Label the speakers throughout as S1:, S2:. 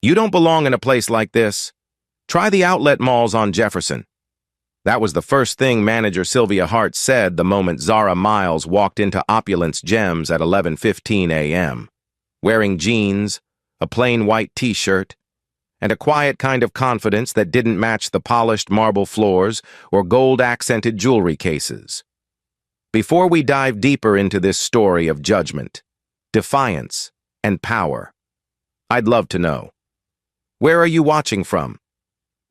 S1: You don't belong in a place like this. Try the outlet malls on Jefferson. That was the first thing manager Sylvia Hart said the moment Zara Miles walked into Opulence Gems at 11:15 a.m., wearing jeans, a plain white t-shirt, and a quiet kind of confidence that didn't match the polished marble floors or gold-accented jewelry cases. Before we dive deeper into this story of judgment, defiance, and power, I'd love to know, where are you watching from?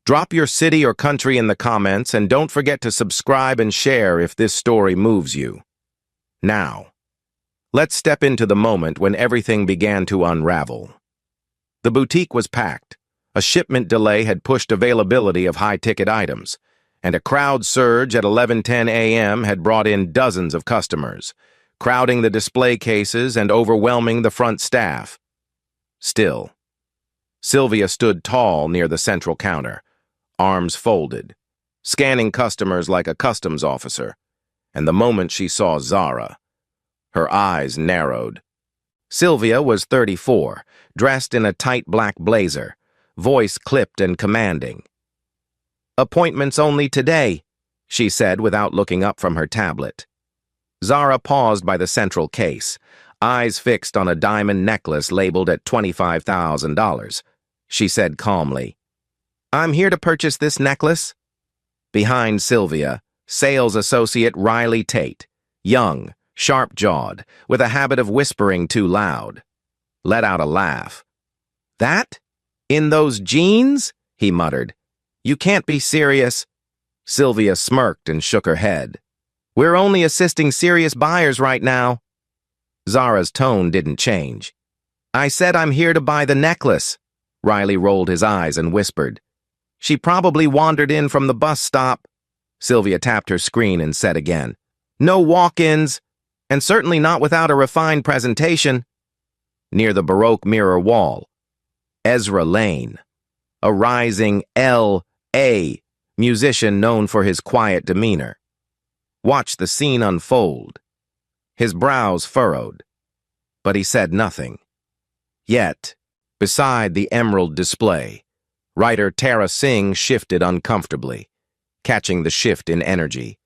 S1: Drop your city or country in the comments, and don't forget to subscribe and share if this story moves you. Now, let's step into the moment when everything began to unravel. The boutique was packed. A shipment delay had pushed availability of high-ticket items, and a crowd surge at 11:10 a.m. had brought in dozens of customers, crowding the display cases and overwhelming the front staff. Still, Sylvia stood tall near the central counter, arms folded, scanning customers like a customs officer, and the moment she saw Zara, her eyes narrowed. Sylvia was 34, dressed in a tight black blazer, voice clipped and commanding. "Appointments only today," she said without looking up from her tablet. Zara paused by the central case, eyes fixed on a diamond necklace labeled at $25,000. She said calmly, "I'm here to purchase this necklace." Behind Sylvia, sales associate Riley Tate, young, sharp-jawed, with a habit of whispering too loud, let out a laugh. "That? In those jeans?" he muttered. "You can't be serious." Sylvia smirked and shook her head. "We're only assisting serious buyers right now." Zara's tone didn't change. "I said I'm here to buy the necklace." Riley rolled his eyes and whispered. "She probably wandered in from the bus stop." Sylvia tapped her screen and said again, "No walk-ins, and certainly not without a refined presentation." Near the Baroque mirror wall, Ezra Lane, a rising L.A. musician known for his quiet demeanor, watched the scene unfold. His brows furrowed, but he said nothing. Yet, beside the emerald display, writer Tara Singh shifted uncomfortably, catching the shift in energy.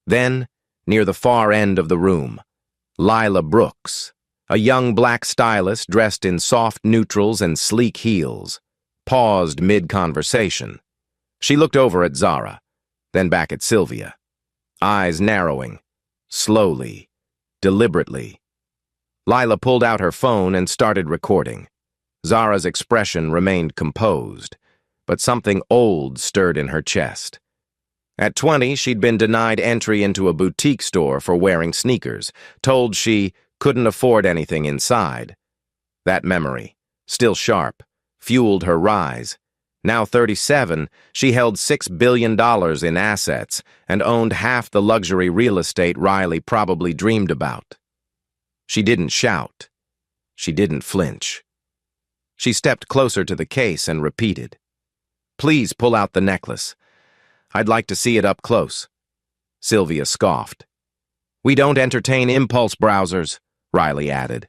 S1: Then, near the far end of the room, Lila Brooks, a young black stylist dressed in soft neutrals and sleek heels, paused mid-conversation. She looked over at Zara, then back at Sylvia, eyes narrowing, slowly, deliberately. Lila pulled out her phone and started recording. Zara's expression remained composed, but something old stirred in her chest. At 20, she'd been denied entry into a boutique store for wearing sneakers, told she couldn't afford anything inside. That memory, still sharp, fueled her rise. Now 37, she held $6 billion in assets and owned half the luxury real estate Riley probably dreamed about. She didn't shout. She didn't flinch. She stepped closer to the case and repeated, "Please pull out the necklace. I'd like to see it up close." Sylvia scoffed. "We don't entertain impulse browsers," Riley added,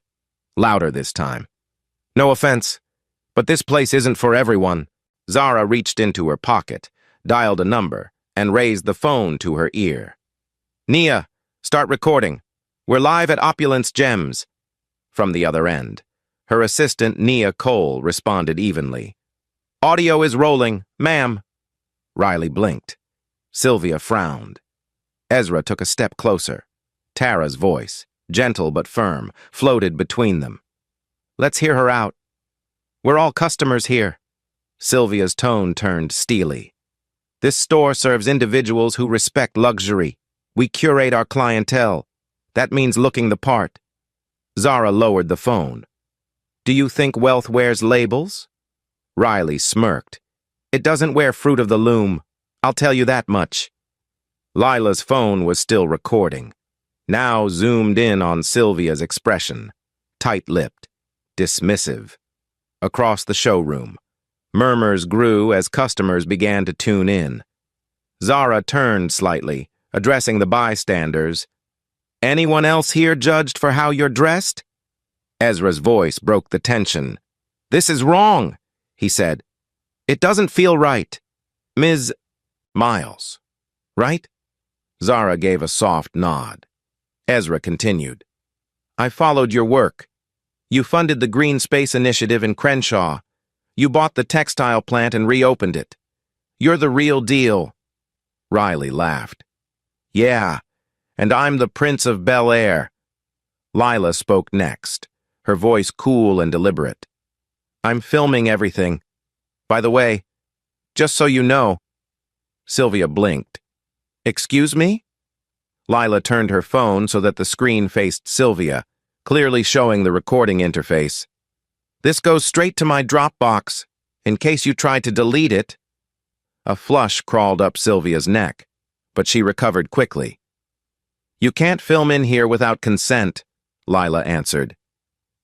S1: louder this time. "No offense, but this place isn't for everyone." Zara reached into her pocket, dialed a number, and raised the phone to her ear. "Nia, start recording. We're live at Opulence Gems." From the other end, her assistant Nia Cole responded evenly. "Audio is rolling, ma'am." Riley blinked. Sylvia frowned. Ezra took a step closer. Tara's voice, gentle but firm, floated between them. "Let's hear her out. We're all customers here." Sylvia's tone turned steely. "This store serves individuals who respect luxury. We curate our clientele. That means looking the part." Zara lowered the phone. "Do you think wealth wears labels?" Riley smirked. "It doesn't wear fruit of the loom. I'll tell you that much." Lila's phone was still recording, now zoomed in on Sylvia's expression, tight-lipped, dismissive. Across the showroom, murmurs grew as customers began to tune in. Zara turned slightly, addressing the bystanders. "Anyone else here judged for how you're dressed?" Ezra's voice broke the tension. "This is wrong. he said. It doesn't feel right. Ms. Miles, right? Zara gave a soft nod. Ezra continued. I followed your work. You funded the Green Space Initiative in Crenshaw. You bought the textile plant and reopened it. You're the real deal. Riley laughed. Yeah, and I'm the Prince of Bel-Air. Lila spoke next, her voice cool and deliberate. I'm filming everything. By the way, just so you know. Sylvia blinked. Excuse me? Lila turned her phone so that the screen faced Sylvia, clearly showing the recording interface. This goes straight to my Dropbox, in case you tried to delete it. A flush crawled up Sylvia's neck, but she recovered quickly. You can't film in here without consent, Lila answered.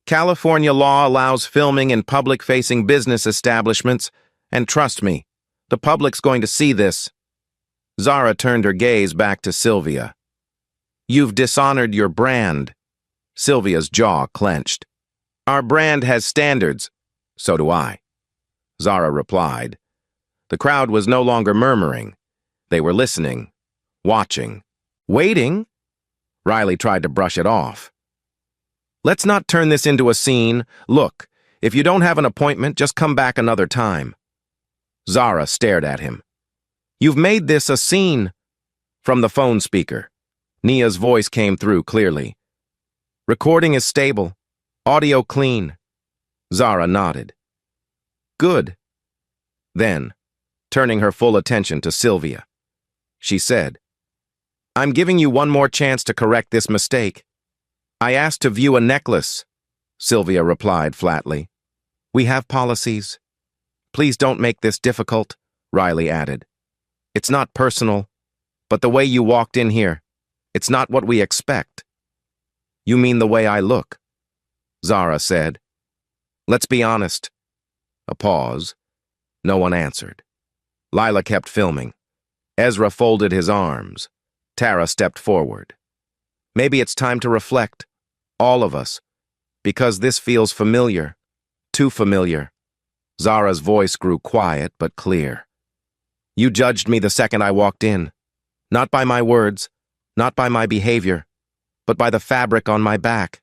S1: California law allows filming in public-facing business establishments, and trust me, the public's going to see this. Zara turned her gaze back to Sylvia. You've dishonored your brand. Sylvia's jaw clenched. Our brand has standards. So do I. Zara replied. The crowd was no longer murmuring. They were listening, watching, waiting. Riley tried to brush it off. Let's not turn this into a scene. Look, if you don't have an appointment, just come back another time. Zara stared at him. You've made this a scene. From the phone speaker, Nia's voice came through clearly. Recording is stable. Audio clean. Zara nodded. Good. Then, turning her full attention to Sylvia, she said, I'm giving you one more chance to correct this mistake. I asked to view a necklace, Sylvia replied flatly. We have policies. Please don't make this difficult, Riley added. It's not personal, but the way you walked in here, it's not what we expect. You mean the way I look? Zara said. Let's be honest. A pause. No one answered. Lila kept filming. Ezra folded his arms. Tara stepped forward. Maybe it's time to reflect, all of us, because this feels familiar, too familiar. Zara's voice grew quiet but clear. You judged me the second I walked in, not by my words, not by my behavior, but by the fabric on my back,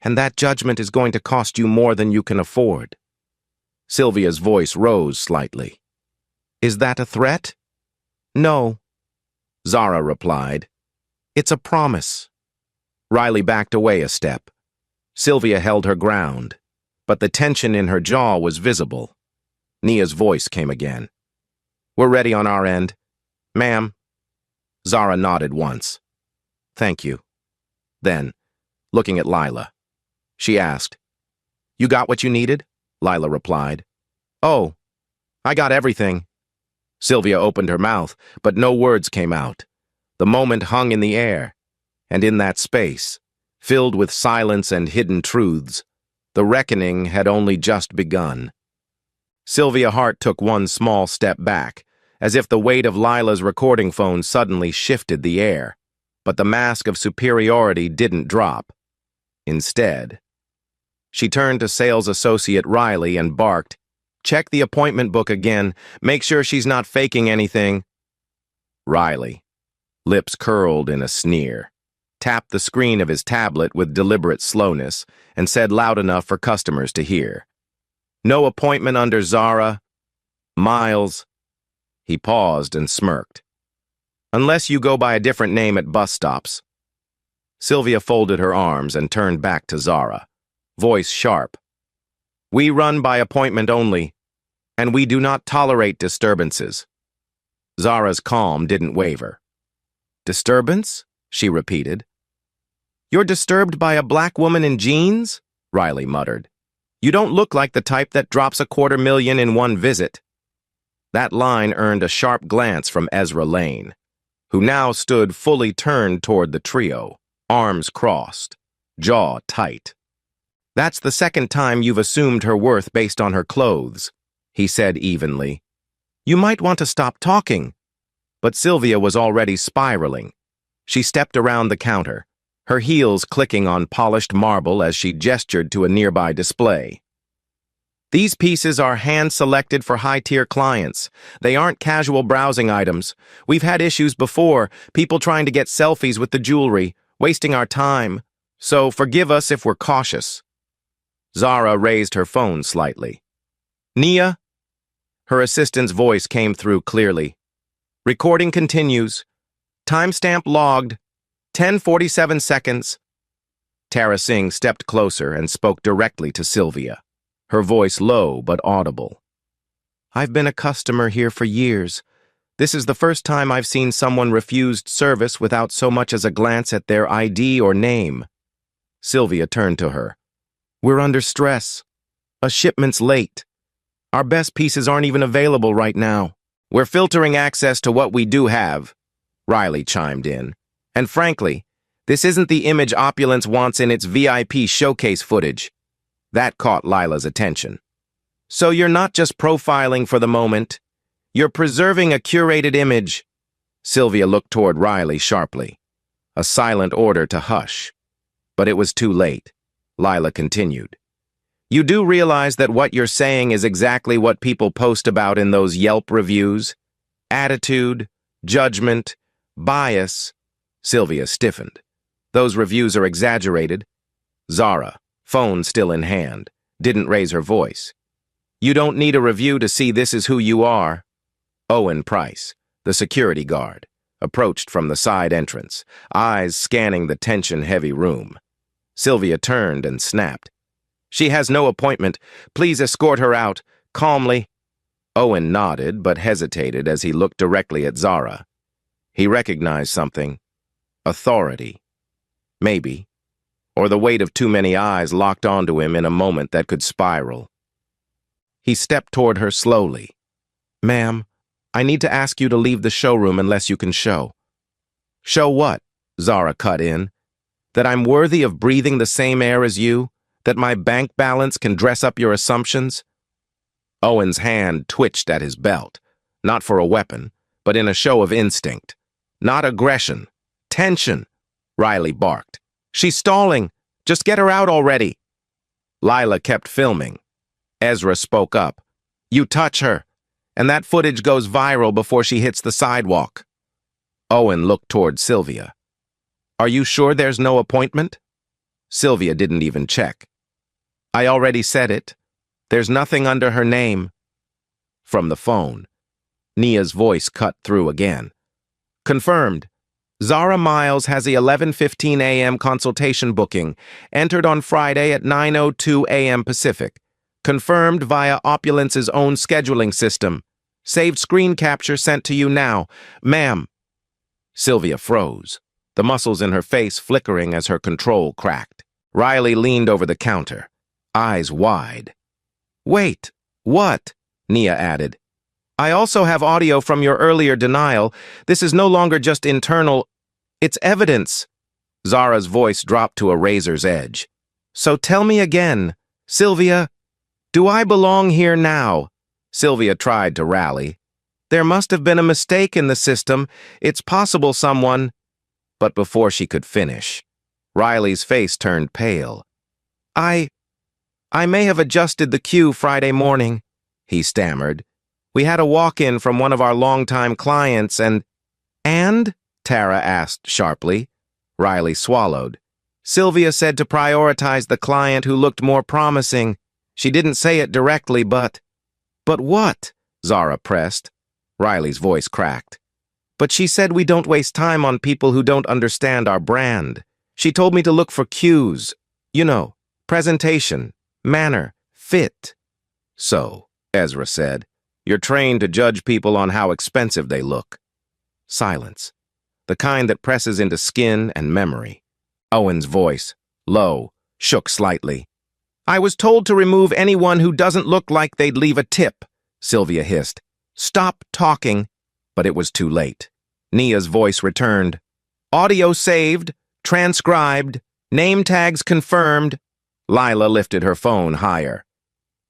S1: and that judgment is going to cost you more than you can afford. Sylvia's voice rose slightly. Is that a threat? No, Zara replied. It's a promise. Riley backed away a step. Sylvia held her ground, but the tension in her jaw was visible. Nia's voice came again. We're ready on our end. Ma'am. Zara nodded once. Thank you. Then, looking at Lila, she asked, You got what you needed? Lila replied. Oh, I got everything. Sylvia opened her mouth, but no words came out. The moment hung in the air, and in that space, filled with silence and hidden truths, the reckoning had only just begun. Sylvia Hart took one small step back, as if the weight of Lila's recording phone suddenly shifted the air, but the mask of superiority didn't drop. Instead, she turned to sales associate Riley and barked, Check the appointment book again. Make sure she's not faking anything. Riley, lips curled in a sneer, tapped the screen of his tablet with deliberate slowness and said loud enough for customers to hear. No appointment under Zara. Miles. He paused and smirked. Unless you go by a different name at bus stops. Sylvia folded her arms and turned back to Zara, voice sharp. We run by appointment only, and we do not tolerate disturbances. Zara's calm didn't waver. Disturbance? She repeated. You're disturbed by a black woman in jeans? Riley muttered. You don't look like the type that drops $250,000 in one visit. That line earned a sharp glance from Ezra Lane, who now stood fully turned toward the trio, arms crossed, jaw tight. That's the second time you've assumed her worth based on her clothes, he said evenly. You might want to stop talking. But Sylvia was already spiraling. She stepped around the counter, her heels clicking on polished marble as she gestured to a nearby display. These pieces are hand-selected for high-tier clients. They aren't casual browsing items. We've had issues before, people trying to get selfies with the jewelry, wasting our time. So forgive us if we're cautious. Zara raised her phone slightly. Nia? Her assistant's voice came through clearly. Recording continues. Timestamp logged. 10:47 seconds. Tara Singh stepped closer and spoke directly to Sylvia, her voice low but audible. I've been a customer here for years. This is the first time I've seen someone refused service without so much as a glance at their ID or name. Sylvia turned to her. We're under stress. A shipment's late. Our best pieces aren't even available right now. We're filtering access to what we do have, Riley chimed in. And frankly, this isn't the image Opulence wants in its VIP showcase footage. That caught Lila's attention. So you're not just profiling for the moment. You're preserving a curated image. Sylvia looked toward Riley sharply. A silent order to hush. But it was too late. Lila continued. You do realize that what you're saying is exactly what people post about in those Yelp reviews? Attitude, judgment, bias. Sylvia stiffened. Those reviews are exaggerated. Zara, phone still in hand, didn't raise her voice. You don't need a review to see this is who you are. Owen Price, the security guard, approached from the side entrance, eyes scanning the tension-heavy room. Sylvia turned and snapped. She has no appointment. Please escort her out, calmly. Owen nodded but hesitated as he looked directly at Zara. He recognized something. Authority. Maybe. Or the weight of too many eyes locked onto him in a moment that could spiral. He stepped toward her slowly. Ma'am, I need to ask you to leave the showroom unless you can show. Show what? Zara cut in. That I'm worthy of breathing the same air as you? That my bank balance can dress up your assumptions? Owen's hand twitched at his belt, not for a weapon, but in a show of instinct. Not aggression. Tension, Riley barked. She's stalling. Just get her out already. Lila kept filming. Ezra spoke up. You touch her, and that footage goes viral before she hits the sidewalk. Owen looked toward Sylvia. Are you sure there's no appointment? Sylvia didn't even check. I already said it. There's nothing under her name. From the phone, Nia's voice cut through again. Confirmed. Zara Miles has the 11:15 a.m. consultation booking, entered on Friday at 9:02 a.m. Pacific. Confirmed via Opulence's own scheduling system. Saved screen capture sent to you now. Ma'am. Sylvia froze, the muscles in her face flickering as her control cracked. Riley leaned over the counter, eyes wide. Wait, what? Nia added. I also have audio from your earlier denial. This is no longer just internal. It's evidence. Zara's voice dropped to a razor's edge. So tell me again, Sylvia, do I belong here now? Sylvia tried to rally. There must have been a mistake in the system. It's possible someone... But before she could finish, Riley's face turned pale. I may have adjusted the queue Friday morning, he stammered. We had a walk-in from one of our longtime clients and... And? Tara asked sharply. Riley swallowed. Sylvia said to prioritize the client who looked more promising. She didn't say it directly, but... But what? Zara pressed. Riley's voice cracked. But she said we don't waste time on people who don't understand our brand. She told me to look for cues. You know, presentation, manner, fit. So, Ezra said, you're trained to judge people on how expensive they look. Silence. The kind that presses into skin and memory. Owen's voice, low, shook slightly. I was told to remove anyone who doesn't look like they'd leave a tip, Sylvia hissed. Stop talking. But it was too late. Nia's voice returned. Audio saved, transcribed, name tags confirmed. Lila lifted her phone higher.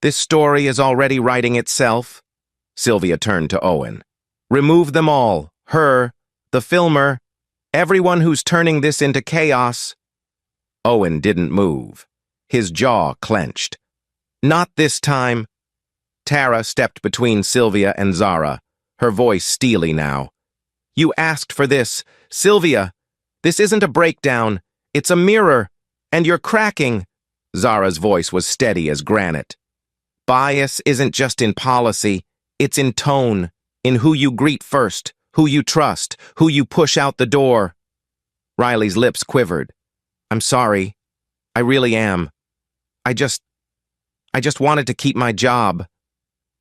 S1: This story is already writing itself. Sylvia turned to Owen. Remove them all. Her, the filmer, everyone who's turning this into chaos. Owen didn't move. His jaw clenched. Not this time, Tara stepped between Sylvia and Zara, her voice steely now. "You asked for this. Sylvia, this isn't a breakdown. It's a mirror. And you're cracking." Zara's voice was steady as granite. "Bias isn't just in policy. It's in tone, in who you greet first, who you trust, who you push out the door." Riley's lips quivered. "I'm sorry. I really am. I just wanted to keep my job."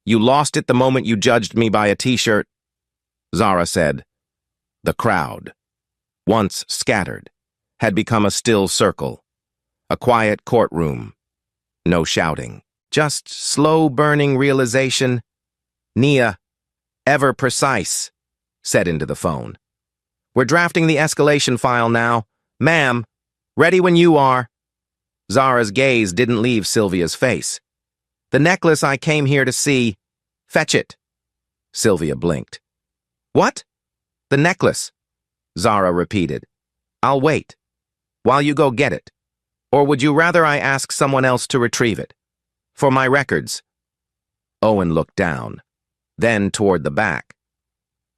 S1: "You lost it the moment you judged me by a t-shirt," Zara said. The crowd, once scattered, had become a still circle. A quiet courtroom. No shouting. Just slow-burning realization. "Nia, ever precise," said into the phone. "We're drafting the escalation file now. Ma'am, ready when you are." Zara's gaze didn't leave Sylvia's face. "The necklace I came here to see. Fetch it." Sylvia blinked. "What?" "The necklace," Zara repeated. "I'll wait. While you go get it. Or would you rather I ask someone else to retrieve it? For my records." Owen looked down, then toward the back.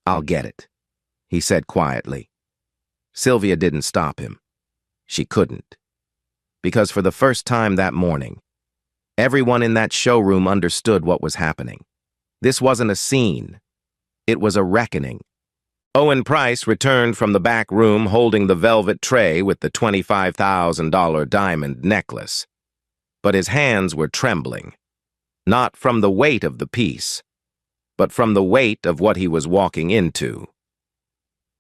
S1: "I'll get it," he said quietly. Sylvia didn't stop him. She couldn't. Because for the first time that morning, everyone in that showroom understood what was happening. This wasn't a scene. It was a reckoning. Owen Price returned from the back room holding the velvet tray with the $25,000 diamond necklace. But his hands were trembling, not from the weight of the piece, but from the weight of what he was walking into.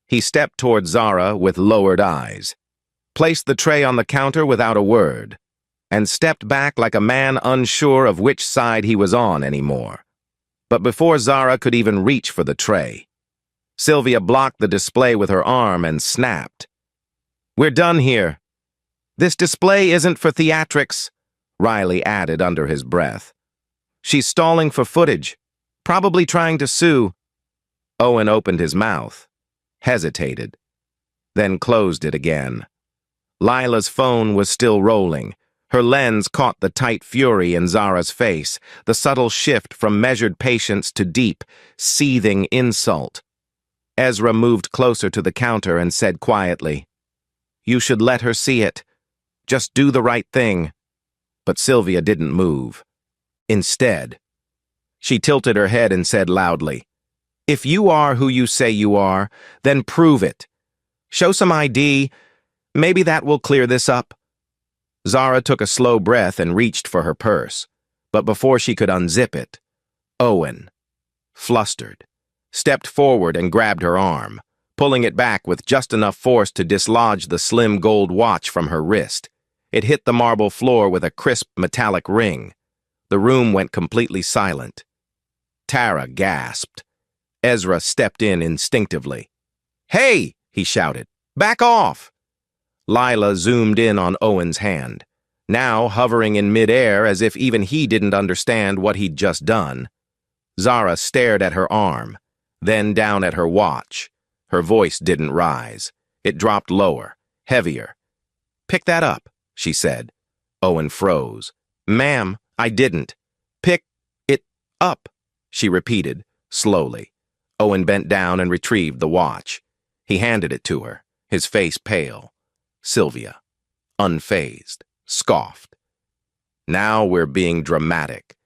S1: He stepped toward Zara with lowered eyes, placed the tray on the counter without a word, and stepped back like a man unsure of which side he was on anymore. But before Zara could even reach for the tray, Sylvia blocked the display with her arm and snapped. "We're done here. This display isn't for theatrics," Riley added under his breath. "She's stalling for footage, probably trying to sue." Owen opened his mouth, hesitated, then closed it again. Lila's phone was still rolling. Her lens caught the tight fury in Zara's face, the subtle shift from measured patience to deep, seething insult. Ezra moved closer to the counter and said quietly, "You should let her see it. Just do the right thing." But Sylvia didn't move. Instead, she tilted her head and said loudly, "If you are who you say you are, then prove it. Show some ID. Maybe that will clear this up." Zara took a slow breath and reached for her purse, but before she could unzip it, Owen, flustered, stepped forward and grabbed her arm, pulling it back with just enough force to dislodge the slim gold watch from her wrist. It hit the marble floor with a crisp metallic ring. The room went completely silent. Tara gasped. Ezra stepped in instinctively. "Hey!" he shouted. "Back off!" Lila zoomed in on Owen's hand, now hovering in midair as if even he didn't understand what he'd just done. Zara stared at her arm, then down at her watch. Her voice didn't rise. It dropped lower, heavier. "Pick that up," she said. Owen froze. "Ma'am, I didn't." "Pick it up," she repeated, slowly. Owen bent down and retrieved the watch. He handed it to her, his face pale. Sylvia, unfazed, scoffed. "Now we're being dramatic.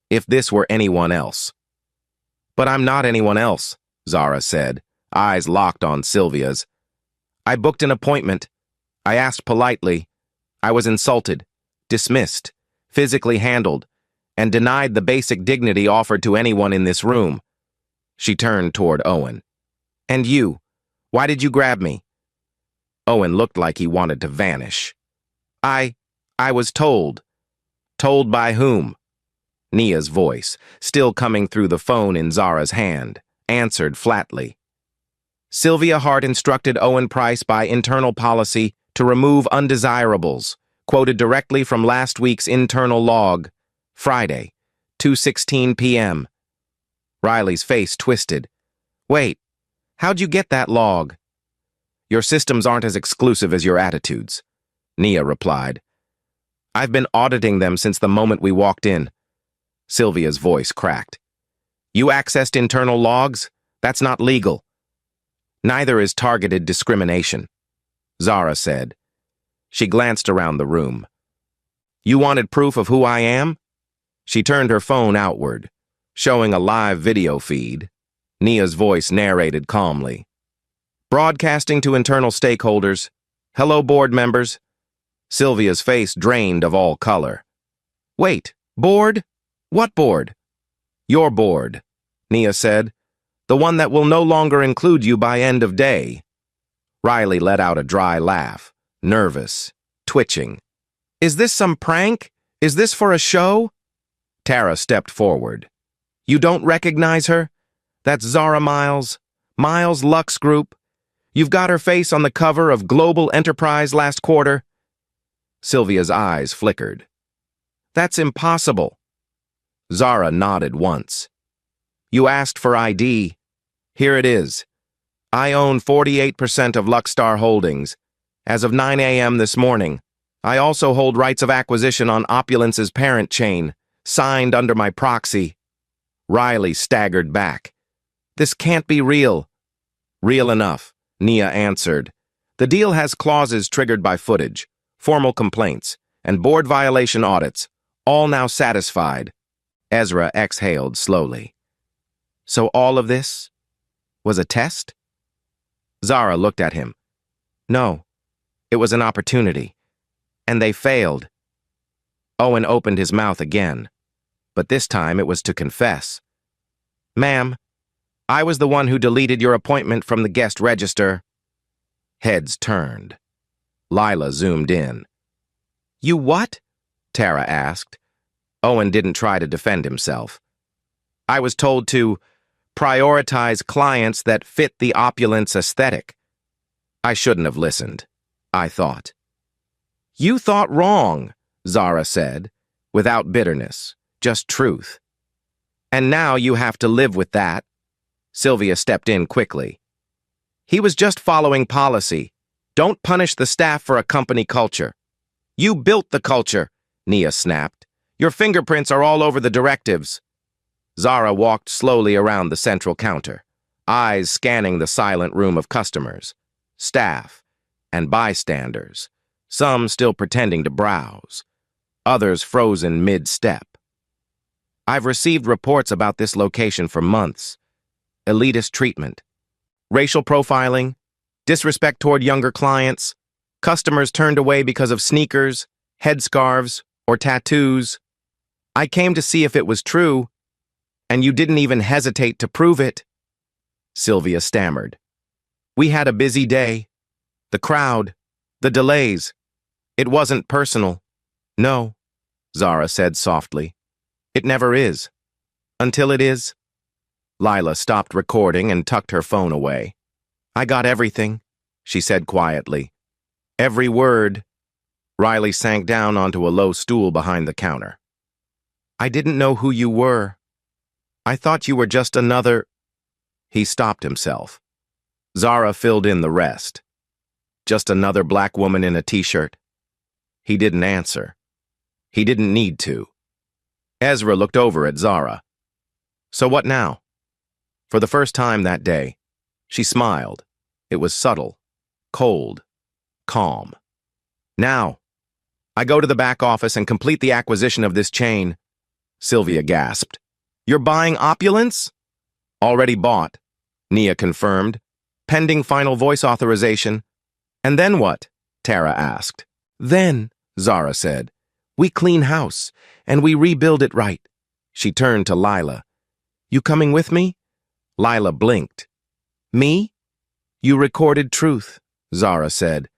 S1: If this were anyone else." "But I'm not anyone else," Zara said, eyes locked on Sylvia's. "I booked an appointment. I asked politely. I was insulted, dismissed, physically handled, and denied the basic dignity offered to anyone in this room." She turned toward Owen. "And you, why did you grab me?" Owen looked like he wanted to vanish. I was told." "Told by whom?" Nia's voice, still coming through the phone in Zara's hand, answered flatly. "Sylvia Hart instructed Owen Price by internal policy to remove undesirables, quoted directly from last week's internal log. Friday, 2:16 p.m. Riley's face twisted. "Wait, how'd you get that log?" "Your systems aren't as exclusive as your attitudes," Nia replied. "I've been auditing them since the moment we walked in. Sylvia's voice cracked. You accessed internal logs? That's not legal. Neither is targeted discrimination, Zara said. She glanced around the room. You wanted proof of who I am? She turned her phone outward, showing a live video feed. Nia's voice narrated calmly. Broadcasting to internal stakeholders. Hello, board members. Sylvia's face drained of all color. Wait, board? What board? Your board, Nia said. The one that will no longer include you by end of day. Riley let out a dry laugh, nervous, twitching. Is this some prank? Is this for a show? Tara stepped forward. You don't recognize her? That's Zara Miles, Miles Lux Group. You've got her face on the cover of Global Enterprise last quarter. Sylvia's eyes flickered. That's impossible. Zara nodded once. You asked for ID. Here it is. I own 48% of Luxstar Holdings. As of 9 a.m. this morning, I also hold rights of acquisition on Opulence's parent chain, signed under my proxy. Riley staggered back. This can't be real. Real enough, Nia answered. The deal has clauses triggered by footage, formal complaints, and board violation audits, all now satisfied. Ezra exhaled slowly. So all of this was a test? Zara looked at him. No, it was an opportunity. And they failed. Owen opened his mouth again, but this time it was to confess. Ma'am, I was the one who deleted your appointment from the guest register. Heads turned. Lila zoomed in. You what? Tara asked. Owen didn't try to defend himself. I was told to prioritize clients that fit the Opulence aesthetic. I shouldn't have listened, I thought. You thought wrong, Zara said, without bitterness, just truth. And now you have to live with that. Sylvia stepped in quickly. He was just following policy. Don't punish the staff for a company culture. You built the culture, Nia snapped. Your fingerprints are all over the directives. Zara walked slowly around the central counter, eyes scanning the silent room of customers, staff, and bystanders, some still pretending to browse, others frozen mid-step. I've received reports about this location for months. Elitist treatment, racial profiling, disrespect toward younger clients, customers turned away because of sneakers, headscarves, or tattoos. I came to see if it was true, and you didn't even hesitate to prove it. Sylvia stammered. We had a busy day. The crowd, the delays. It wasn't personal. No, Zara said softly. It never is. Until it is. Lila stopped recording and tucked her phone away. I got everything, she said quietly. Every word. Riley sank down onto a low stool behind the counter. I didn't know who you were. I thought you were just another... He stopped himself. Zara filled in the rest. Just another black woman in a t-shirt. He didn't answer. He didn't need to. Ezra looked over at Zara. So what now? For the first time that day, she smiled. It was subtle, cold, calm. Now, I go to the back office and complete the acquisition of this chain. Sylvia gasped. You're buying Opulence? Already bought, Nia confirmed. Pending final voice authorization. And then what? Tara asked. Then, Zara said, we clean house, and we rebuild it right. She turned to Lila. You coming with me? Lila blinked. Me? You recorded truth, Zara said.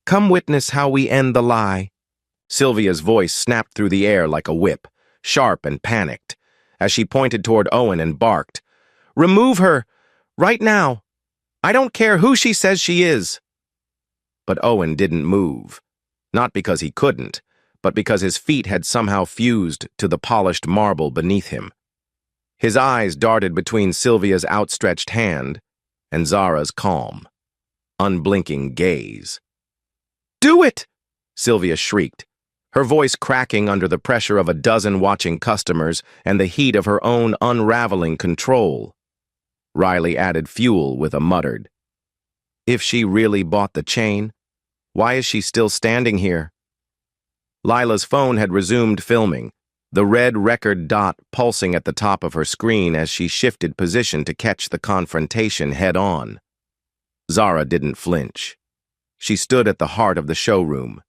S1: Come witness how we end the lie. Sylvia's voice snapped through the air like a whip, sharp and panicked, as she pointed toward Owen and barked. Remove her! Right now! I don't care who she says she is! But Owen didn't move. Not because he couldn't, but because his feet had somehow fused to the polished marble beneath him. His eyes darted between Sylvia's outstretched hand and Zara's calm, unblinking gaze. Do it! Sylvia shrieked, her voice cracking under the pressure of a dozen watching customers and the heat of her own unraveling control. Riley added fuel with a muttered, "If she really bought the chain, why is she still standing here?" Lila's phone had resumed filming, the red record dot pulsing at the top of her screen as she shifted position to catch the confrontation head-on. Zara didn't flinch. She stood at the heart of the showroom,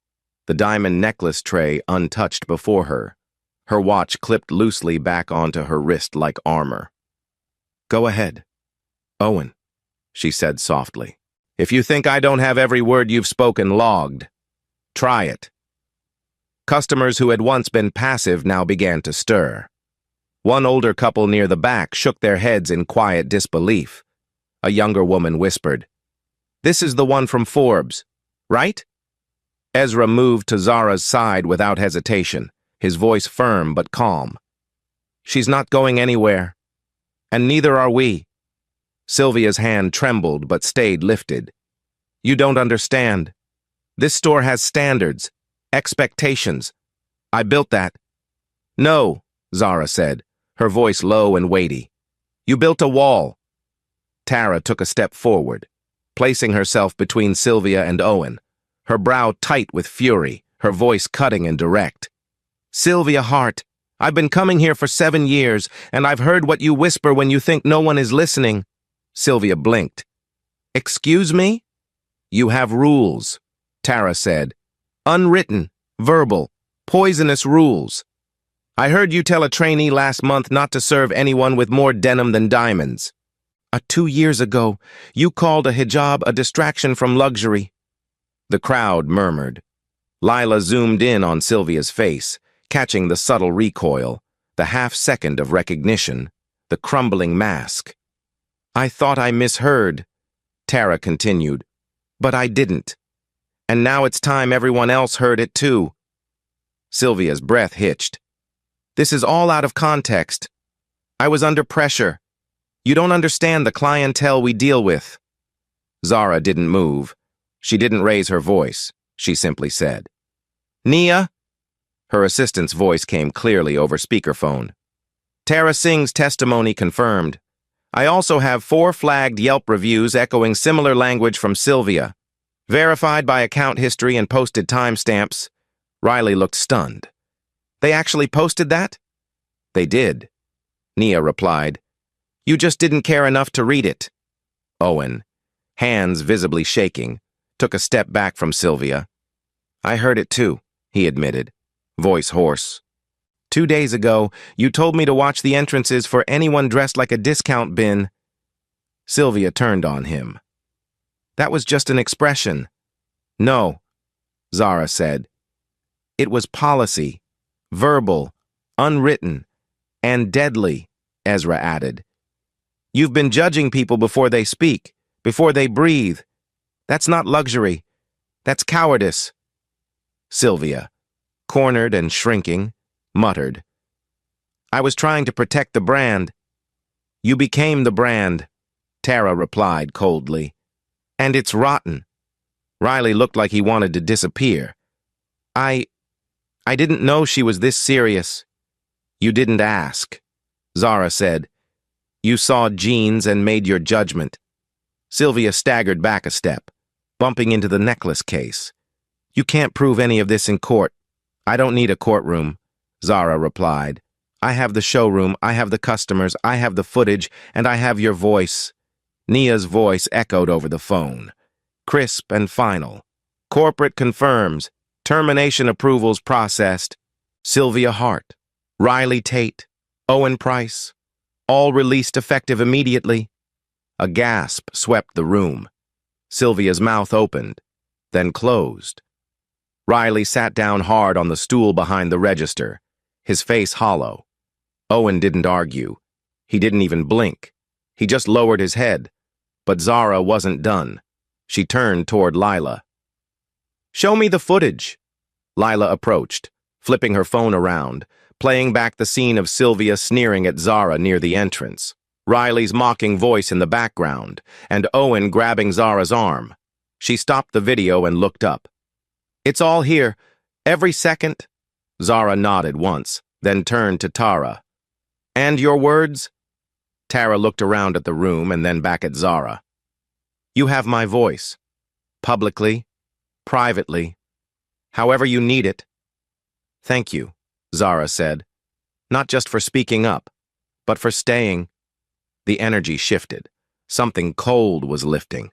S1: the diamond necklace tray untouched before her, her watch clipped loosely back onto her wrist like armor. "Go ahead, Owen," she said softly. "If you think I don't have every word you've spoken logged, try it." Customers who had once been passive now began to stir. One older couple near the back shook their heads in quiet disbelief. A younger woman whispered, "This is the one from Forbes, right?" Ezra moved to Zara's side without hesitation, his voice firm but calm. "She's not going anywhere. And neither are we." Sylvia's hand trembled but stayed lifted. "You don't understand. This store has standards, expectations. I built that." "No," Zara said, her voice low and weighty. "You built a wall." Tara took a step forward, placing herself between Sylvia and Owen, her brow tight with fury, her voice cutting and direct. "Sylvia Hart, I've been coming here for 7 years, and I've heard what you whisper when you think no one is listening." Sylvia blinked. "Excuse me?" "You have rules," Tara said. "Unwritten, verbal, poisonous rules. I heard you tell a trainee last month not to serve anyone with more denim than diamonds. 2 years ago, you called a hijab a distraction from luxury." The crowd murmured. Lila zoomed in on Sylvia's face, catching the subtle recoil, the half-second of recognition, the crumbling mask. "I thought I misheard," Tara continued, "but I didn't. And now it's time everyone else heard it too." Sylvia's breath hitched. "This is all out of context. I was under pressure. You don't understand the clientele we deal with." Zara didn't move. She didn't raise her voice. She simply said, "Nia?" Her assistant's voice came clearly over speakerphone. "Tara Singh's testimony confirmed. I also have 4 flagged Yelp reviews echoing similar language from Sylvia, verified by account history and posted timestamps." Riley looked stunned. "They actually posted that?" "They did," Nia replied. "You just didn't care enough to read it." Owen, hands visibly shaking, took a step back from Sylvia. "I heard it too," he admitted, voice hoarse. 2 days ago, you told me to watch the entrances for anyone dressed like a discount bin." Sylvia turned on him. "That was just an expression." "No," Zara said. "It was policy, verbal, unwritten, and deadly," Ezra added. "You've been judging people before they speak, before they breathe. That's not luxury. That's cowardice." Sylvia, cornered and shrinking, muttered, "I was trying to protect the brand." "You became the brand," Tara replied coldly. "And it's rotten." Riley looked like he wanted to disappear. I didn't know she was this serious." "You didn't ask," Zara said. "You saw jeans and made your judgment." Sylvia staggered back a step, bumping into the necklace case. "You can't prove any of this in court." "I don't need a courtroom," Zara replied. "I have the showroom, I have the customers, I have the footage, and I have your voice." Nia's voice echoed over the phone, crisp and final. "Corporate confirms. Termination approvals processed. Sylvia Hart, Riley Tate, Owen Price, all released effective immediately." A gasp swept the room. Sylvia's mouth opened, then closed. Riley sat down hard on the stool behind the register, his face hollow. Owen didn't argue. He didn't even blink. He just lowered his head. But Zara wasn't done. She turned toward Lila. "Show me the footage." Lila approached, flipping her phone around, playing back the scene of Sylvia sneering at Zara near the entrance, Riley's mocking voice in the background, and Owen grabbing Zara's arm. She stopped the video and looked up. "It's all here. Every second, Zara nodded once, then turned to Tara. And your words? Tara looked around at the room and then back at Zara. You have my voice. Publicly, privately, however you need it. Thank you, Zara said. Not just for speaking up, but for staying. The energy shifted. Something cold was lifting.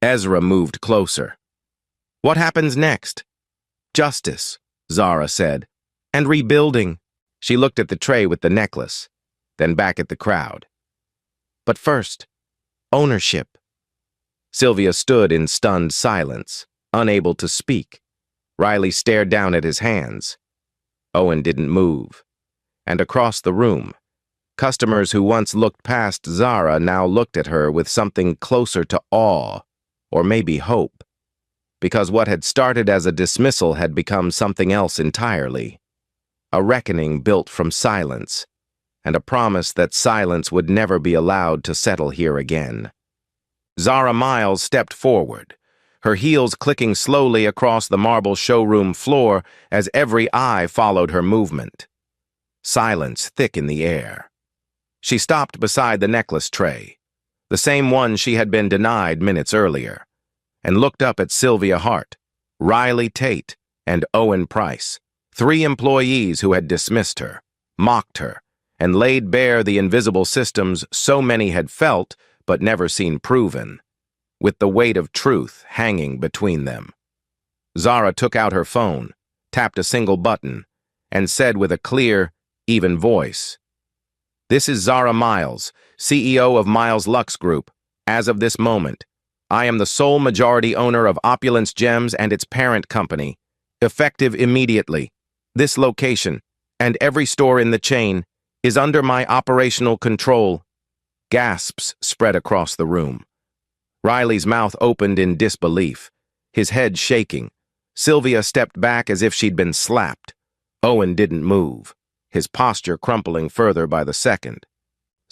S1: Ezra moved closer. What happens next? Justice, Zara said. And rebuilding. She looked at the tray with the necklace, then back at the crowd. But first, ownership. Sylvia stood in stunned silence, unable to speak. Riley stared down at his hands. Owen didn't move. And across the room, customers who once looked past Zara now looked at her with something closer to awe, or maybe hope, because what had started as a dismissal had become something else entirely. A reckoning built from silence, and a promise that silence would never be allowed to settle here again. Zara Miles stepped forward, her heels clicking slowly across the marble showroom floor as every eye followed her movement. Silence thick in the air. She stopped beside the necklace tray, the same one she had been denied minutes earlier, and looked up at Sylvia Hart, Riley Tate, and Owen Price, 3 employees who had dismissed her, mocked her, and laid bare the invisible systems so many had felt but never seen proven, with the weight of truth hanging between them. Zara took out her phone, tapped a single button, and said with a clear, even voice, "This is Zara Miles, CEO of Miles Lux Group. As of this moment, I am the sole majority owner of Opulence Gems and its parent company. Effective immediately, this location, and every store in the chain, is under my operational control." Gasps spread across the room. Riley's mouth opened in disbelief, his head shaking. Sylvia stepped back as if she'd been slapped. Owen didn't move, his posture crumpling further by the second.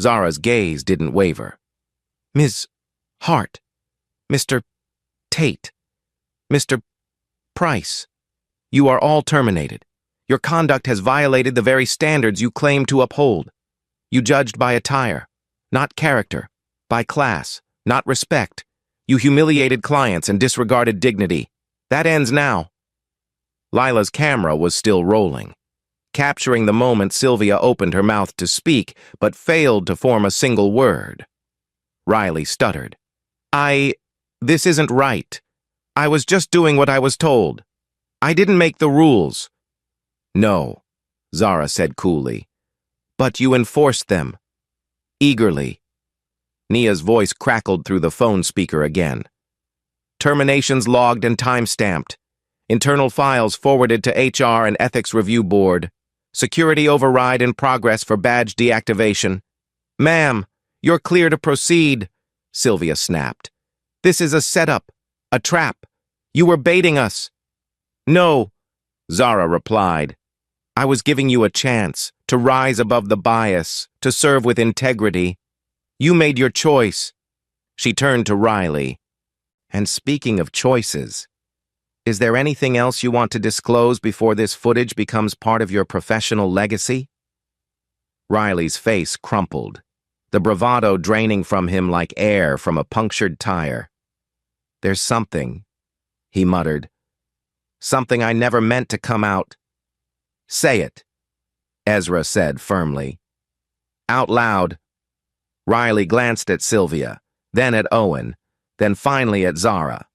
S1: Zara's gaze didn't waver. "Ms. Hart, Mr. Tate, Mr. Price, you are all terminated. Your conduct has violated the very standards you claim to uphold. You judged by attire, not character, by class, not respect. You humiliated clients and disregarded dignity. That ends now." Lila's camera was still rolling, capturing the moment Sylvia opened her mouth to speak, but failed to form a single word. Riley stuttered. This isn't right. I was just doing what I was told. I didn't make the rules." "No," Zara said coolly. "But you enforced them." Eagerly. Nia's voice crackled through the phone speaker again. "Terminations logged and time-stamped. Internal files forwarded to HR and Ethics Review Board. Security override in progress for badge deactivation." "Ma'am, you're clear to proceed," Sylvia snapped. "This is a setup, a trap. You were baiting us." "No," Zara replied. "I was giving you a chance to rise above the bias, to serve with integrity. You made your choice." She turned to Riley. "And speaking of choices, is there anything else you want to disclose before this footage becomes part of your professional legacy?" Riley's face crumpled, the bravado draining from him like air from a punctured tire. "There's something," he muttered. "Something I never meant to come out." "Say it," Ezra said firmly. "Out loud." Riley glanced at Sylvia, then at Owen, then finally at Zara.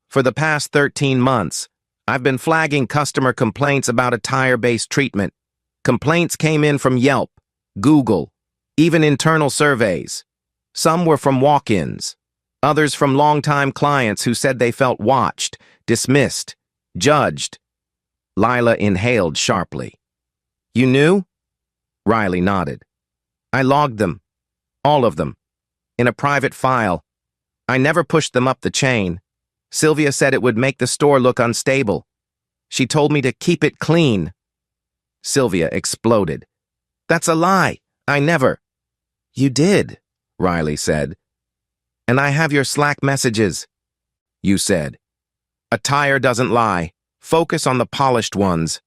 S1: "For the past 13 months, I've been flagging customer complaints about attire-based treatment. Complaints came in from Yelp, Google, even internal surveys. Some were from walk-ins, others from longtime clients who said they felt watched, dismissed, judged." Lila inhaled sharply. "You knew?" Riley nodded. "I logged them, all of them, in a private file. I never pushed them up the chain. Sylvia said it would make the store look unstable. She told me to keep it clean." Sylvia exploded. "That's a lie. I never." "You did," Riley said. "And I have your Slack messages." "You said, 'Attire doesn't lie. Focus on the polished ones.'"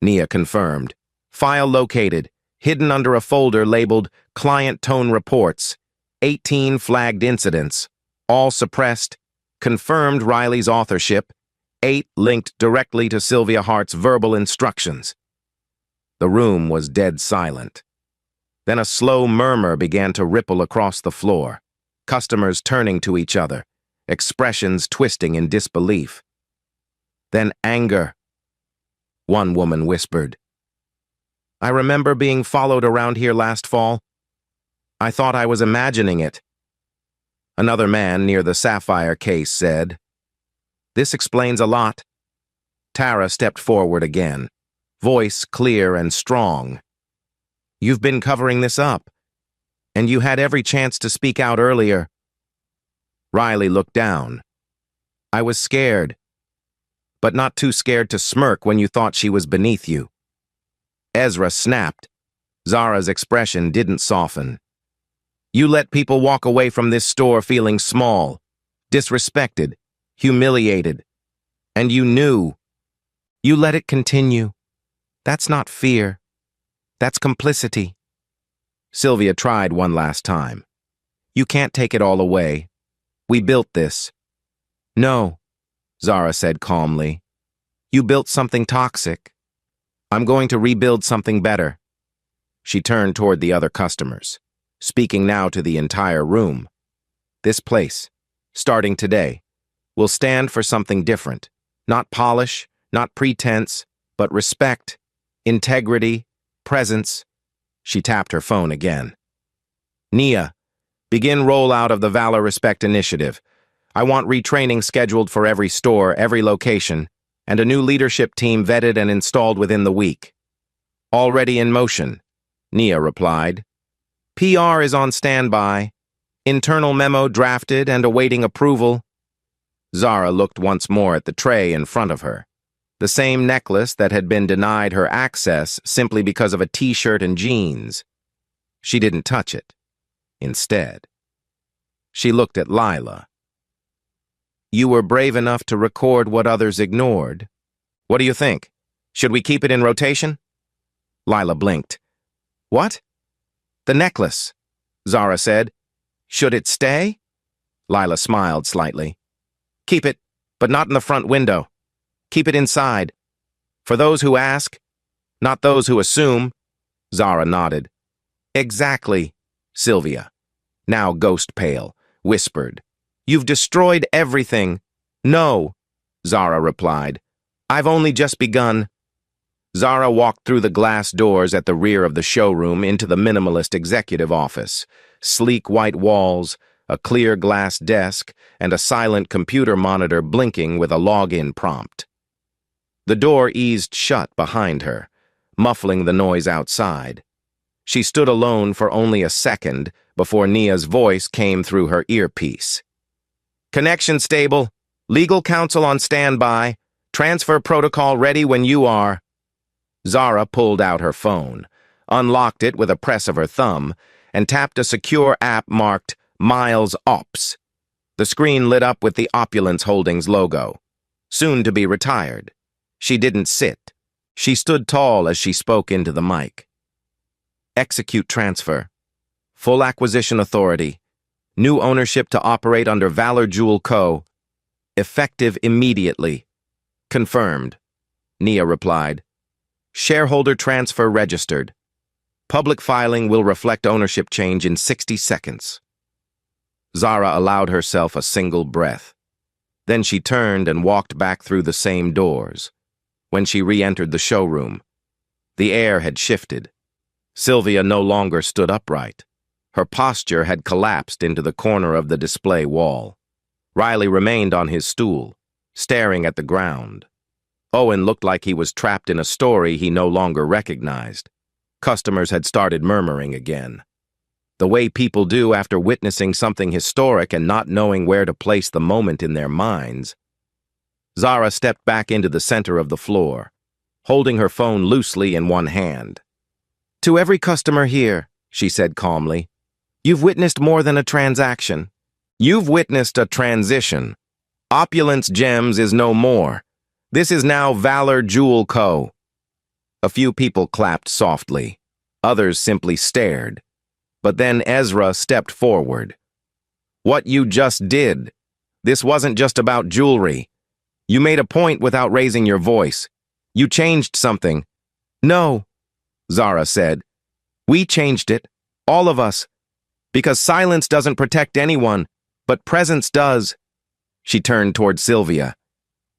S1: Nia confirmed. File located, hidden under a folder labeled Client Tone Reports. 18 flagged incidents, all suppressed. Confirmed Riley's authorship. 8 linked directly to Sylvia Hart's verbal instructions. The room was dead silent. Then a slow murmur began to ripple across the floor, customers turning to each other, expressions twisting in disbelief. Then anger. One woman whispered, "I remember being followed around here last fall. I thought I was imagining it." Another man near the Sapphire case said, "This explains a lot." Tara stepped forward again, voice clear and strong. "You've been covering this up, and you had every chance to speak out earlier." Riley looked down. "I was scared, but not too scared to smirk when you thought she was beneath you." Ezra snapped. Zara's expression didn't soften. "You let people walk away from this store feeling small, disrespected, humiliated, and you knew. You let it continue. That's not fear. That's complicity." Sylvia tried one last time. "You can't take it all away. We built this." "No," Zara said calmly. "You built something toxic. I'm going to rebuild something better." She turned toward the other customers, speaking now to the entire room. "This place, starting today, will stand for something different. Not polish, not pretense, but respect, integrity, presence." She tapped her phone again. "Nia, begin rollout of the Valor Respect Initiative. I want retraining scheduled for every store, every location, and a new leadership team vetted and installed within the week." "Already in motion," Nia replied. "PR is on standby. Internal memo drafted and awaiting approval." Zara looked once more at the tray in front of her. The same necklace that had been denied her access simply because of a t-shirt and jeans. She didn't touch it. Instead, she looked at Lila. "You were brave enough to record what others ignored. What do you think? Should we keep it in rotation?" Lila blinked. "What?" "The necklace," Zara said. "Should it stay?" Lila smiled slightly. "Keep it, but not in the front window. Keep it inside. For those who ask, not those who assume." Zara nodded. "Exactly," Sylvia, now ghost pale, whispered. "You've destroyed everything." "No," Zara replied. "I've only just begun." Zara walked through the glass doors at the rear of the showroom into the minimalist executive office. Sleek white walls, a clear glass desk, and a silent computer monitor blinking with a login prompt. The door eased shut behind her, muffling the noise outside. She stood alone for only a second before Nia's voice came through her earpiece. "Connection stable. Legal counsel on standby. Transfer protocol ready when you are." Zara pulled out her phone, unlocked it with a press of her thumb, and tapped a secure app marked Miles Ops. The screen lit up with the Opulence Holdings logo. Soon to be retired. She didn't sit. She stood tall as she spoke into the mic. "Execute transfer. Full acquisition authority. New ownership to operate under Valor Jewel Co. Effective immediately." "Confirmed," Nia replied. "Shareholder transfer registered. Public filing will reflect ownership change in 60 seconds." Zara allowed herself a single breath. Then she turned and walked back through the same doors. When she re-entered the showroom, the air had shifted. Sylvia no longer stood upright. Her posture had collapsed into the corner of the display wall. Riley remained on his stool, staring at the ground. Owen looked like he was trapped in a story he no longer recognized. Customers had started murmuring again. The way people do after witnessing something historic and not knowing where to place the moment in their minds. Zara stepped back into the center of the floor, holding her phone loosely in one hand. "To every customer here," she said calmly, "you've witnessed more than a transaction. You've witnessed a transition. Opulence Gems is no more. This is now Valor Jewel Co. A few people clapped softly. Others simply stared. But then Ezra stepped forward. What you just did. This wasn't just about jewelry. You made a point without raising your voice. You changed something. No, Zara said. We changed it. All of us. Because silence doesn't protect anyone, but presence does. She turned toward Sylvia.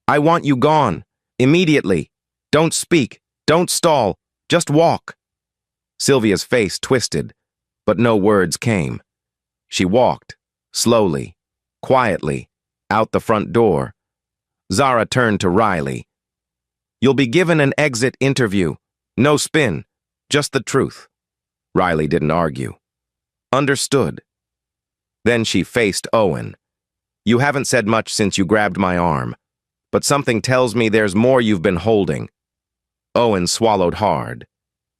S1: I want you gone. Immediately. Don't speak. Don't stall. Just walk. Sylvia's face twisted, but no words came. She walked, slowly, quietly, out the front door. Zara turned to Riley. You'll be given an exit interview. No spin. Just the truth. Riley didn't argue. Understood. Then she faced Owen. You haven't said much since you grabbed my arm, but something tells me there's more you've been holding. Owen swallowed hard,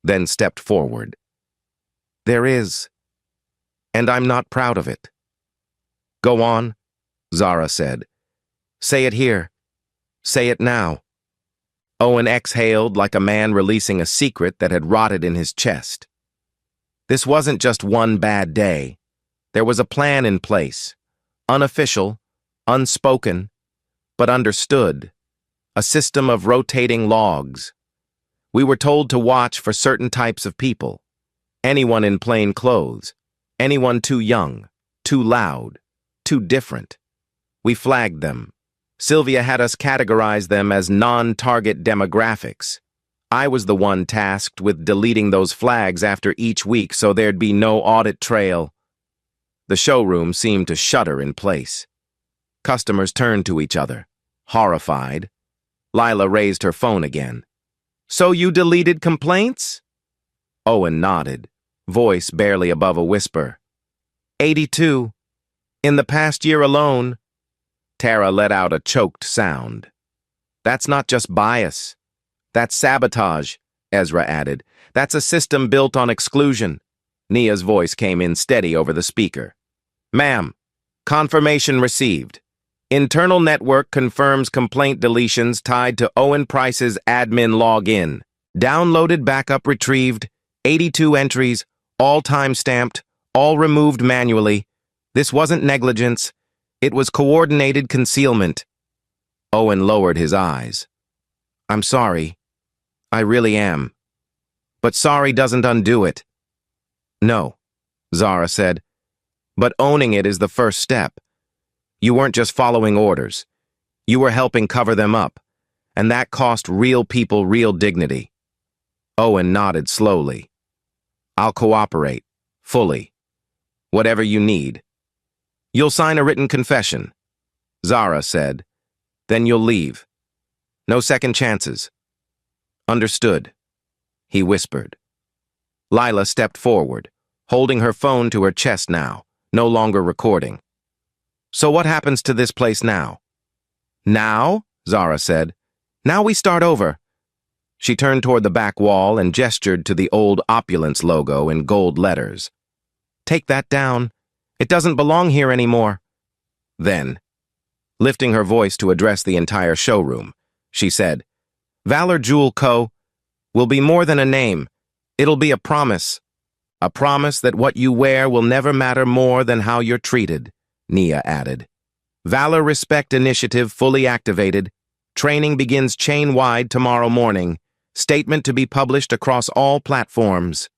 S1: then stepped forward. There is, and I'm not proud of it. Go on, Zara said. Say it here. Say it now. Owen exhaled like a man releasing a secret that had rotted in his chest. This wasn't just one bad day. There was a plan in place, unofficial, unspoken, but understood, a system of rotating logs. We were told to watch for certain types of people, anyone in plain clothes, anyone too young, too loud, too different. We flagged them. Sylvia had us categorize them as non-target demographics. I was the one tasked with deleting those flags after each week so there'd be no audit trail. The showroom seemed to shudder in place. Customers turned to each other, horrified. Lila raised her phone again. So you deleted complaints? Owen nodded, voice barely above a whisper. 82. In the past year alone. Tara let out a choked sound. That's not just bias. That's sabotage, Ezra added. That's a system built on exclusion. Nia's voice came in steady over the speaker. Ma'am, confirmation received. Internal network confirms complaint deletions tied to Owen Price's admin login. Downloaded backup retrieved, 82 entries, all time-stamped, all removed manually. This wasn't negligence. It was coordinated concealment. Owen lowered his eyes. I'm sorry. I really am. But sorry doesn't undo it. No, Zara said. But owning it is the first step. You weren't just following orders. You were helping cover them up. And that cost real people real dignity. Owen nodded slowly. I'll cooperate. Fully. Whatever you need. You'll sign a written confession, Zara said. Then you'll leave. No second chances. Understood, he whispered. Lila stepped forward, holding her phone to her chest now, no longer recording. So what happens to this place now? Now, Zara said. Now we start over. She turned toward the back wall and gestured to the old Opulence logo in gold letters. Take that down. It doesn't belong here anymore. Then, lifting her voice to address the entire showroom, she said, Valor Jewel Co. will be more than a name. It'll be a promise. A promise that what you wear will never matter more than how you're treated, Nia added. Valor Respect Initiative fully activated. Training begins chain-wide tomorrow morning. Statement to be published across all platforms.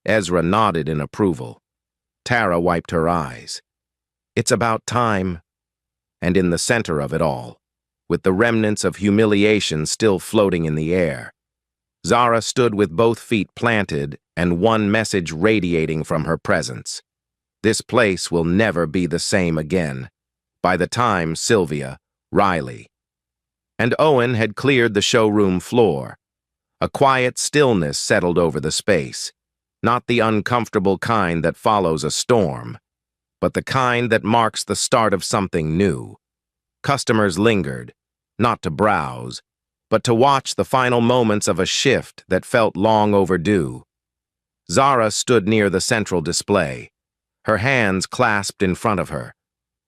S1: Ezra nodded in approval. Tara wiped her eyes. It's about time. And in the center of it all, with the remnants of humiliation still floating in the air, Zara stood with both feet planted and one message radiating from her presence. This place will never be the same again. By the time Sylvia, Riley, and Owen had cleared the showroom floor, a quiet stillness settled over the space, not the uncomfortable kind that follows a storm, but the kind that marks the start of something new. Customers lingered, not to browse, but to watch the final moments of a shift that felt long overdue. Zara stood near the central display, her hands clasped in front of her,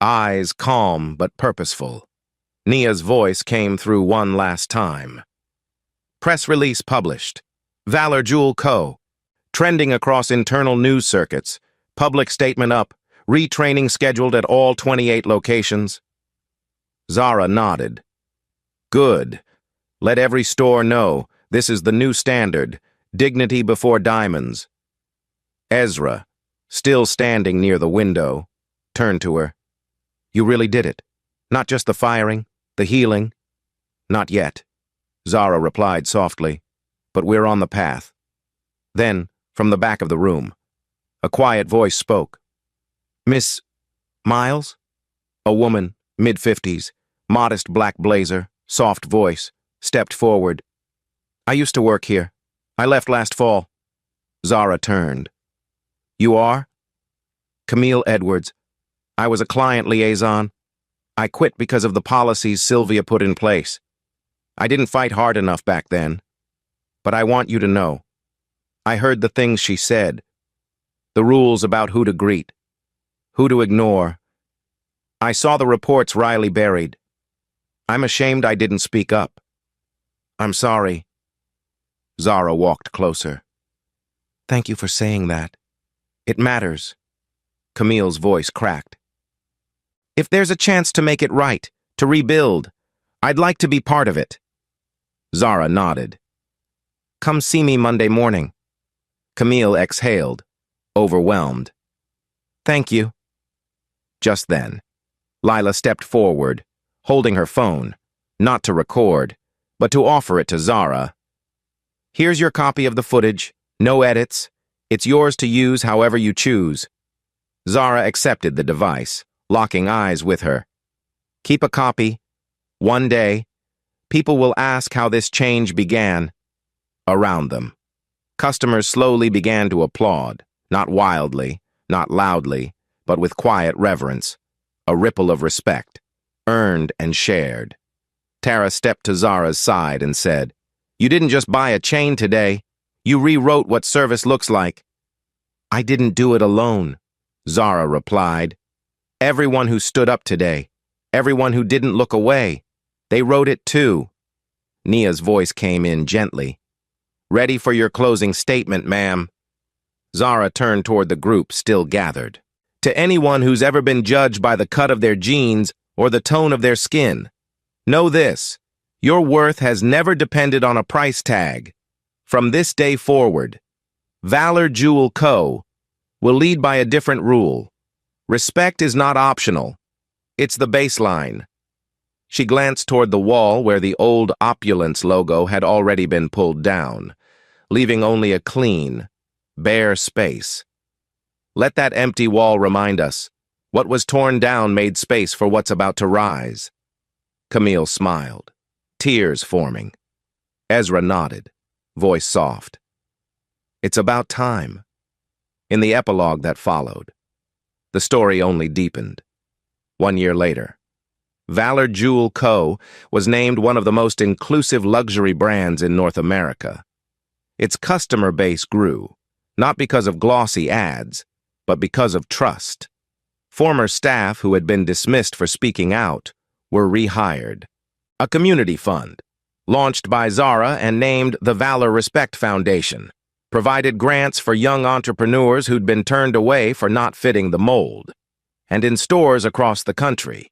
S1: eyes calm but purposeful. Nia's voice came through one last time. Press release published. Valor Jewel Co. Trending across internal news circuits. Public statement up. Retraining scheduled at all 28 locations. Zara nodded. Good. Let every store know. This is the new standard. Dignity before diamonds. Ezra, still standing near the window, turned to her. You really did it. Not just the firing, the healing. Not yet, Zara replied softly, but we're on the path. Then, from the back of the room, a quiet voice spoke. Miss Miles? A woman, mid-50s, modest black blazer, soft voice, stepped forward. I used to work here. I left last fall. Zara turned. You are? Camille Edwards. I was a client liaison. I quit because of the policies Sylvia put in place. I didn't fight hard enough back then. But I want you to know. I heard the things she said. The rules about who to greet, who to ignore. I saw the reports Riley buried. I'm ashamed I didn't speak up. I'm sorry. Zara walked closer. Thank you for saying that. It matters. Camille's voice cracked. If there's a chance to make it right, to rebuild, I'd like to be part of it. Zara nodded. Come see me Monday morning. Camille exhaled, overwhelmed. Thank you. Just then, Lila stepped forward, holding her phone, not to record, but to offer it to Zara. Here's your copy of the footage, no edits. It's yours to use however you choose. Zara accepted the device, locking eyes with her. Keep a copy. One day, people will ask how this change began. Around them, customers slowly began to applaud, not wildly, not loudly, but with quiet reverence, a ripple of respect, earned and shared. Tara stepped to Zara's side and said, You didn't just buy a chain today. You rewrote what service looks like. I didn't do it alone, Zara replied. Everyone who stood up today, everyone who didn't look away, they wrote it too. Nia's voice came in gently. Ready for your closing statement, ma'am. Zara turned toward the group still gathered. To anyone who's ever been judged by the cut of their jeans or the tone of their skin, know this, your worth has never depended on a price tag. From this day forward, Valor Jewel Co. will lead by a different rule. Respect is not optional. It's the baseline. She glanced toward the wall where the old Opulence logo had already been pulled down, leaving only a clean, bare space. Let that empty wall remind us, what was torn down made space for what's about to rise. Camille smiled, tears forming. Ezra nodded, voice soft. It's about time. In the epilogue that followed, the story only deepened. 1 year later, Valor Jewel Co. was named one of the most inclusive luxury brands in North America. Its customer base grew, not because of glossy ads, but because of trust. Former staff who had been dismissed for speaking out were rehired. A community fund, launched by Zara and named the Valor Respect Foundation, provided grants for young entrepreneurs who'd been turned away for not fitting the mold. And in stores across the country,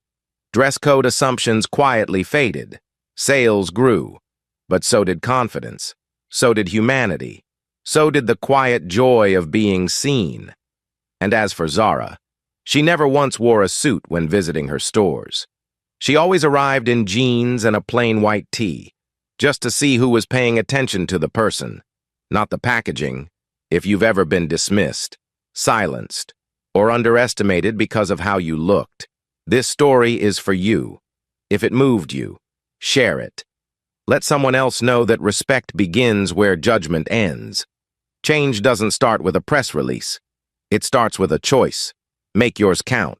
S1: dress code assumptions quietly faded. Sales grew, but so did confidence. So did humanity. So did the quiet joy of being seen. And as for Zara, she never once wore a suit when visiting her stores. She always arrived in jeans and a plain white tee, just to see who was paying attention to the person, not the packaging. If you've ever been dismissed, silenced, or underestimated because of how you looked, this story is for you. If it moved you, share it. Let someone else know that respect begins where judgment ends. Change doesn't start with a press release. It starts with a choice. Make yours count.